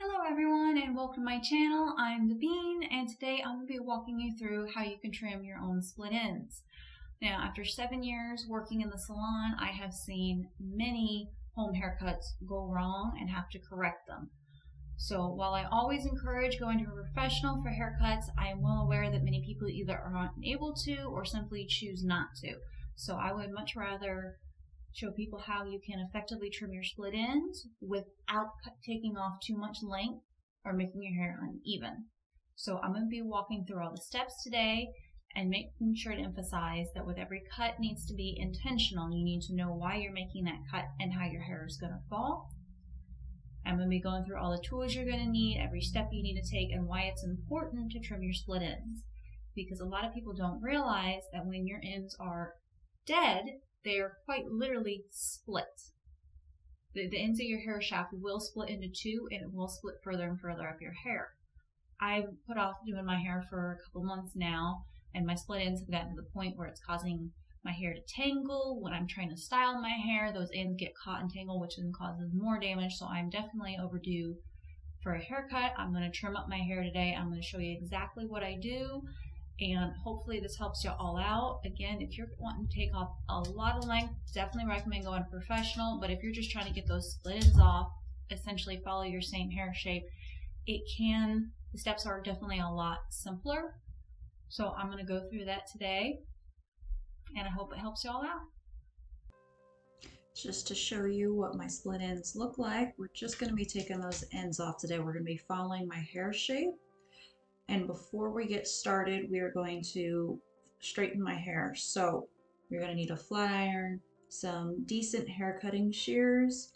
Hello everyone and welcome to my channel. I'm the Bean and today I'm going to be walking you through how you can trim your own split ends. Now after 7 years working in the salon, I have seen many home haircuts go wrong and have to correct them. So while I always encourage going to a professional for haircuts, I am well aware that many people either are unable to or simply choose not to. So I would much rather show people how you can effectively trim your split ends without taking off too much length or making your hair uneven. So I'm going to be walking through all the steps today and making sure to emphasize that with every cut needs to be intentional. You need to know why you're making that cut and how your hair is going to fall. I'm going to be going through all the tools you're going to need, every step you need to take, and why it's important to trim your split ends. Because a lot of people don't realize that when your ends are dead, they are quite literally split. The ends of your hair shaft will split into two, and it will split further and further up your hair. I've put off doing my hair for a couple months now, and my split ends have gotten to the point where it's causing my hair to tangle. When I'm trying to style my hair, those ends get caught and tangle, which then causes more damage, so I'm definitely overdue for a haircut. I'm going to trim up my hair today. I'm going to show you exactly what I do, and hopefully this helps you all out. Again, if you're wanting to take off a lot of length, definitely recommend going to a professional. But if you're just trying to get those split ends off, essentially follow your same hair shape, the steps are definitely a lot simpler. So I'm going to go through that today, and I hope it helps you all out. Just to show you what my split ends look like, we're just going to be taking those ends off today. We're going to be following my hair shape. And before we get started, we are going to straighten my hair. So you're going to need a flat iron, some decent hair cutting shears.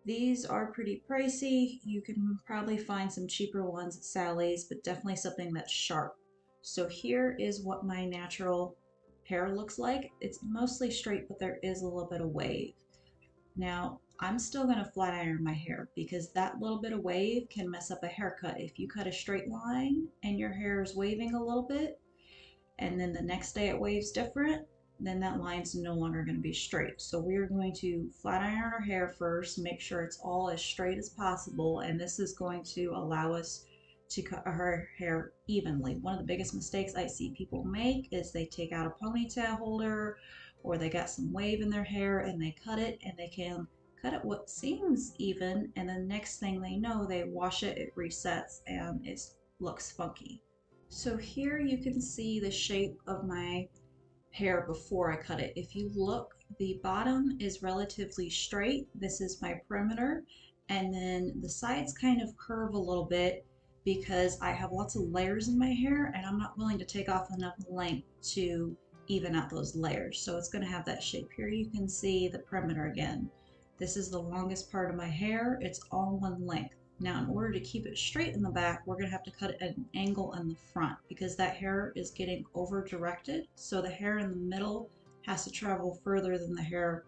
These are pretty pricey. You can probably find some cheaper ones at Sally's, but definitely something that's sharp. So here is what my natural hair looks like. It's mostly straight, but there is a little bit of wave. Now, I'm still going to flat iron my hair because that little bit of wave can mess up a haircut. If you cut a straight line and your hair is waving a little bit, and then the next day it waves different, then that line's no longer going to be straight. So we're going to flat iron our hair first, make sure it's all as straight as possible, and this is going to allow us to cut our hair evenly. One of the biggest mistakes I see people make is they take out a ponytail holder, or they got some wave in their hair and they cut it, and they can cut it what seems even, and the next thing they know, they wash it, it resets, and it looks funky. So here you can see the shape of my hair before I cut it. If you look, the bottom is relatively straight. This is my perimeter, and then the sides kind of curve a little bit because I have lots of layers in my hair and I'm not willing to take off enough length to even out those layers. So it's going to have that shape. Here you can see the perimeter again. This is the longest part of my hair. It's all one length. Now, in order to keep it straight in the back, we're going to have to cut it at an angle in the front because that hair is getting over directed. So the hair in the middle has to travel further than the hair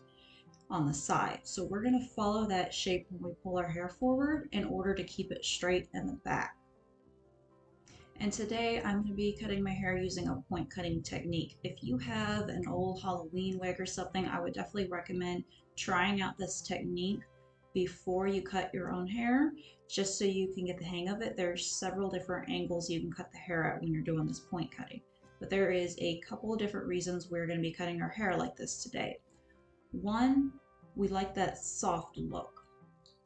on the side. So we're going to follow that shape when we pull our hair forward in order to keep it straight in the back. And today I'm going to be cutting my hair using a point cutting technique. If you have an old Halloween wig or something, I would definitely recommend trying out this technique before you cut your own hair, just so you can get the hang of it. There's several different angles you can cut the hair at when you're doing this point cutting. But there is a couple of different reasons we're going to be cutting our hair like this today. One, we like that soft look.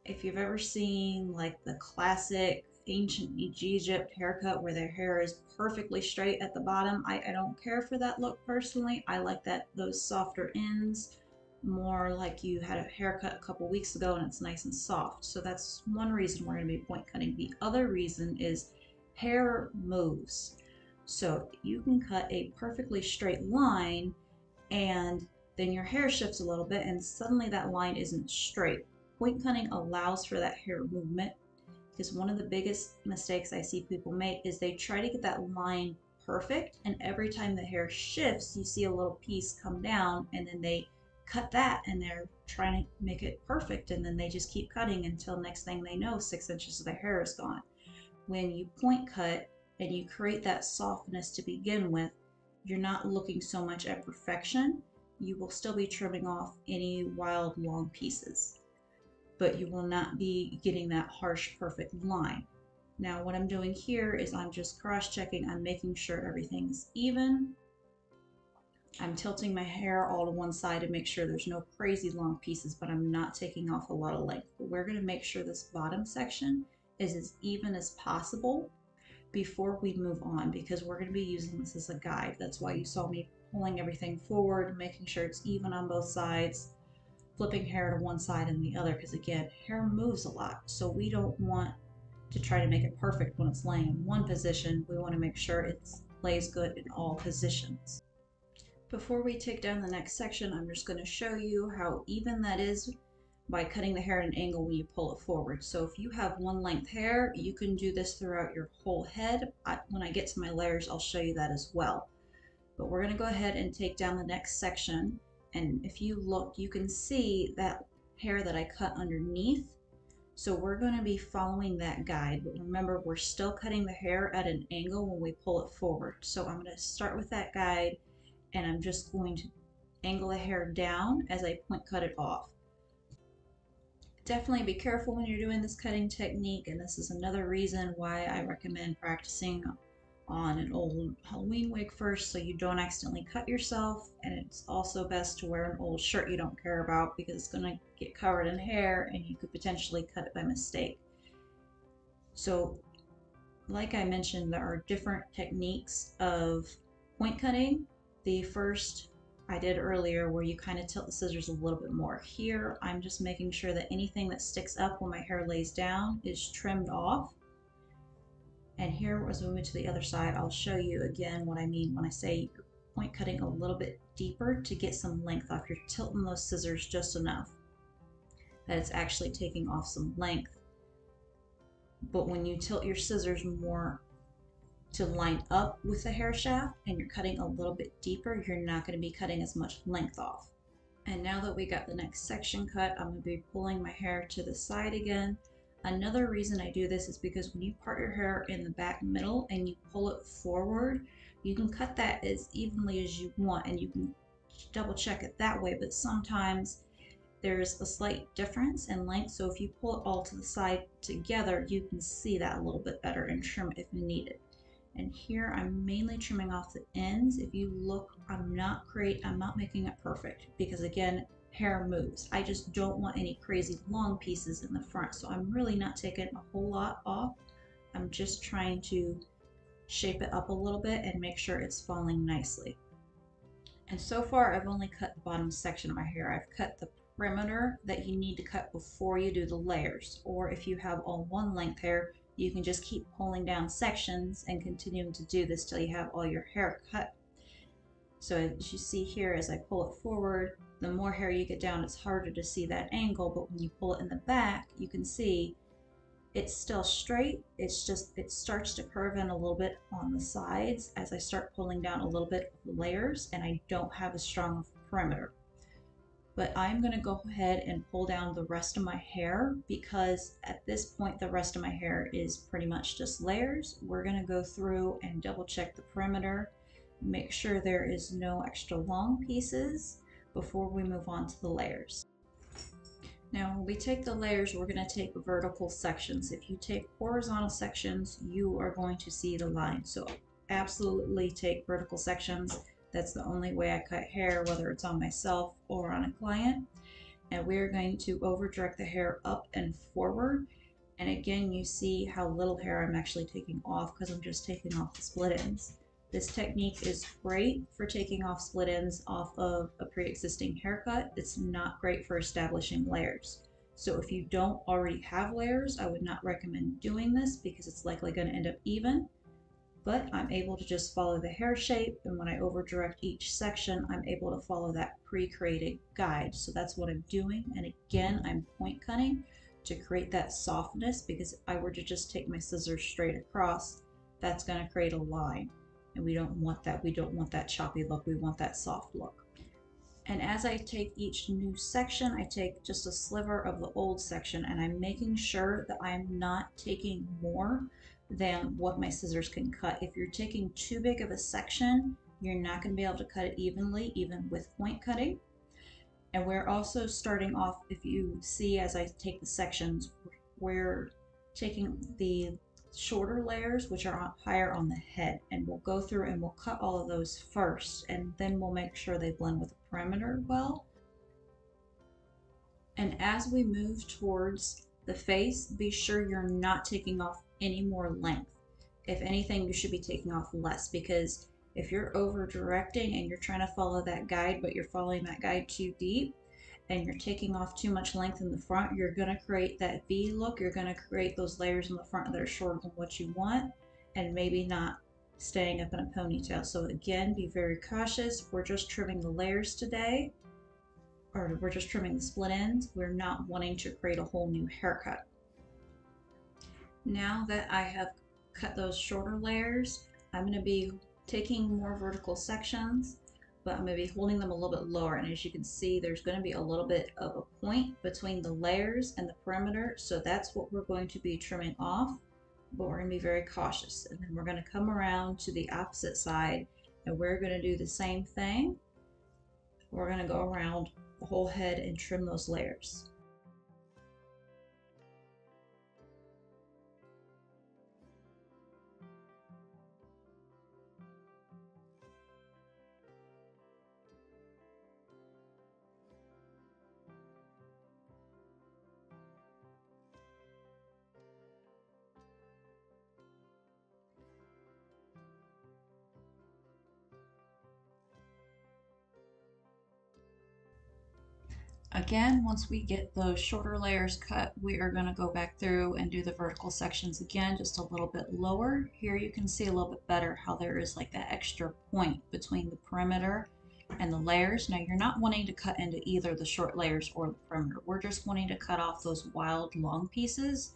If you've ever seen like the classic ancient Egypt haircut where their hair is perfectly straight at the bottom, I don't care for that look personally. I like those softer ends, more like you had a haircut a couple weeks ago and it's nice and soft. So that's one reason we're going to be point cutting. The other reason is hair moves. So you can cut a perfectly straight line and then your hair shifts a little bit and suddenly that line isn't straight. Point cutting allows for that hair movement, because one of the biggest mistakes I see people make is they try to get that line perfect, and every time the hair shifts you see a little piece come down and then they cut that and they're trying to make it perfect, and then they just keep cutting until next thing they know 6 inches of their hair is gone. When you point cut and you create that softness to begin with, you're not looking so much at perfection. You will still be trimming off any wild long pieces. but you will not be getting that harsh, perfect line. Now what I'm doing here is I'm just cross-checking. I'm making sure everything's even. I'm tilting my hair all to one side to make sure there's no crazy long pieces, but I'm not taking off a lot of length. But we're going to make sure this bottom section is as even as possible before we move on, because we're going to be using this as a guide. That's why you saw me pulling everything forward, making sure it's even on both sides, flipping hair to one side and the other, because again, hair moves a lot. So we don't want to try to make it perfect when it's laying in one position. We want to make sure it lays good in all positions. Before we take down the next section, I'm just going to show you how even that is by cutting the hair at an angle when you pull it forward. So if you have one length hair, you can do this throughout your whole head. When I get to my layers, I'll show you that as well. But we're going to go ahead and take down the next section. And if you look, you can see that hair that I cut underneath. So we're going to be following that guide, but remember, we're still cutting the hair at an angle when we pull it forward. So I'm going to start with that guide, and I'm just going to angle the hair down as I point cut it off. Definitely be careful when you're doing this cutting technique, and this is another reason why I recommend practicing on an old Halloween wig first, so you don't accidentally cut yourself. And it's also best to wear an old shirt you don't care about, because it's going to get covered in hair and you could potentially cut it by mistake. So like I mentioned, there are different techniques of point cutting. The first I did earlier, where you kind of tilt the scissors a little bit more. Here I'm just making sure that anything that sticks up when my hair lays down is trimmed off. And here, as we move to the other side, I'll show you again what I mean when I say point cutting a little bit deeper to get some length off. You're tilting those scissors just enough that it's actually taking off some length. But when you tilt your scissors more to line up with the hair shaft and you're cutting a little bit deeper, you're not going to be cutting as much length off. And now that we got the next section cut, I'm going to be pulling my hair to the side again. Another reason I do this is because when you part your hair in the back middle and you pull it forward, you can cut that as evenly as you want, and you can double check it that way, but sometimes there's a slight difference in length. So if you pull it all to the side together, you can see that a little bit better and trim if needed. And here I'm mainly trimming off the ends. If you look, I'm not making it perfect, because again, hair moves. I just don't want any crazy long pieces in the front. So I'm really not taking a whole lot off. I'm just trying to shape it up a little bit and make sure it's falling nicely. And so far I've only cut the bottom section of my hair. I've cut the perimeter that you need to cut before you do the layers. Or if you have all one length hair, you can just keep pulling down sections and continuing to do this till you have all your hair cut. So as you see here, as I pull it forward, the more hair you get down, it's harder to see that angle, but when you pull it in the back, you can see it's still straight. It's just, it starts to curve in a little bit on the sides as I start pulling down a little bit of the layers, and I don't have a strong perimeter. But I'm going to go ahead and pull down the rest of my hair, because at this point the rest of my hair is pretty much just layers. We're going to go through and double check the perimeter, make sure there is no extra long pieces before we move on to the layers. Now when we take the layers, we're going to take vertical sections. If you take horizontal sections, you are going to see the line. So absolutely take vertical sections. That's the only way I cut hair, whether it's on myself or on a client. And we're going to over direct the hair up and forward. And again, you see how little hair I'm actually taking off, because I'm just taking off the split ends. This technique is great for taking off split ends off of a pre-existing haircut. It's not great for establishing layers. So if you don't already have layers, I would not recommend doing this, because it's likely going to end up even. But I'm able to just follow the hair shape, and when I over direct each section, I'm able to follow that pre-created guide. So that's what I'm doing. And again, I'm point cutting to create that softness, because if I were to just take my scissors straight across, that's going to create a line. And we don't want that. We don't want that choppy look. We want that soft look. And as I take each new section, I take just a sliver of the old section, and I'm making sure that I'm not taking more than what my scissors can cut. If you're taking too big of a section, you're not going to be able to cut it evenly, even with point cutting. And we're also starting off, if you see as I take the sections, we're taking the shorter layers, which are higher on the head, and we'll go through and we'll cut all of those first, and then we'll make sure they blend with the perimeter well. And as we move towards the face, be sure you're not taking off any more length. If anything, you should be taking off less, because if you're over directing and you're trying to follow that guide, but you're following that guide too deep and you're taking off too much length in the front, you're going to create that V look. You're going to create those layers in the front that are shorter than what you want, and maybe not staying up in a ponytail. So again, be very cautious. We're just trimming the layers today, or we're just trimming the split ends. We're not wanting to create a whole new haircut. Now that I have cut those shorter layers, I'm going to be taking more vertical sections, but I'm going to be holding them a little bit lower. And as you can see, there's going to be a little bit of a point between the layers and the perimeter. So that's what we're going to be trimming off, but we're going to be very cautious. And then we're going to come around to the opposite side and we're going to do the same thing. We're going to go around the whole head and trim those layers. Again, once we get those shorter layers cut, we are going to go back through and do the vertical sections again, just a little bit lower. Here you can see a little bit better how there is like that extra point between the perimeter and the layers. Now you're not wanting to cut into either the short layers or the perimeter. We're just wanting to cut off those wild long pieces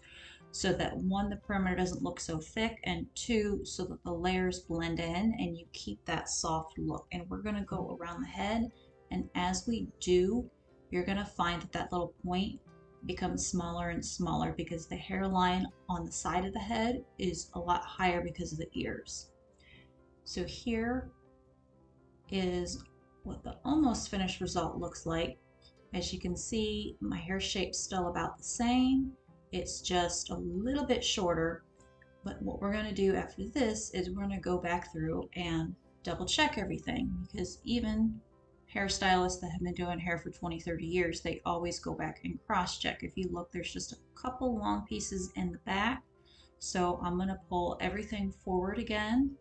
so that one, the perimeter doesn't look so thick, and two, so that the layers blend in and you keep that soft look. And we're going to go around the head, and as we do, you're going to find that that little point becomes smaller and smaller because the hairline on the side of the head is a lot higher because of the ears. So here is what the almost finished result looks like. As you can see, my hair shape's still about the same. It's just a little bit shorter, but what we're going to do after this is we're going to go back through and double check everything, because even hairstylists that have been doing hair for 20-30 years, they always go back and cross check. If you look, there's just a couple long pieces in the back. So I'm going to pull everything forward again,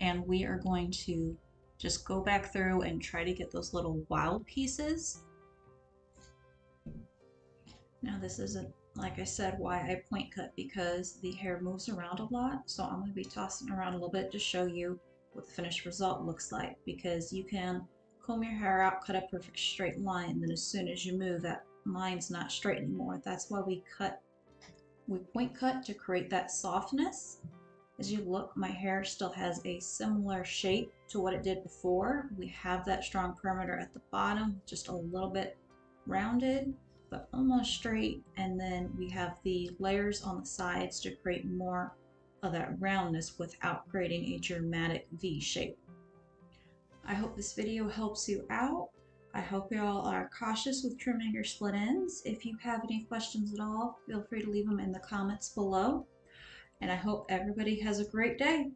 and we are going to just go back through and try to get those little wild pieces. Now this isn't, like I said, why I point cut, because the hair moves around a lot. So I'm going to be tossing around a little bit to show you what the finished result looks like, because you can comb your hair out, cut a perfect straight line, and then as soon as you move, that line's not straight anymore. That's why we point cut to create that softness. As you look, my hair still has a similar shape to what it did before. We have that strong perimeter at the bottom, just a little bit rounded, but almost straight. And then we have the layers on the sides to create more of that roundness without creating a dramatic V shape. I hope this video helps you out. I hope y'all are cautious with trimming your split ends. If you have any questions at all, feel free to leave them in the comments below. And I hope everybody has a great day.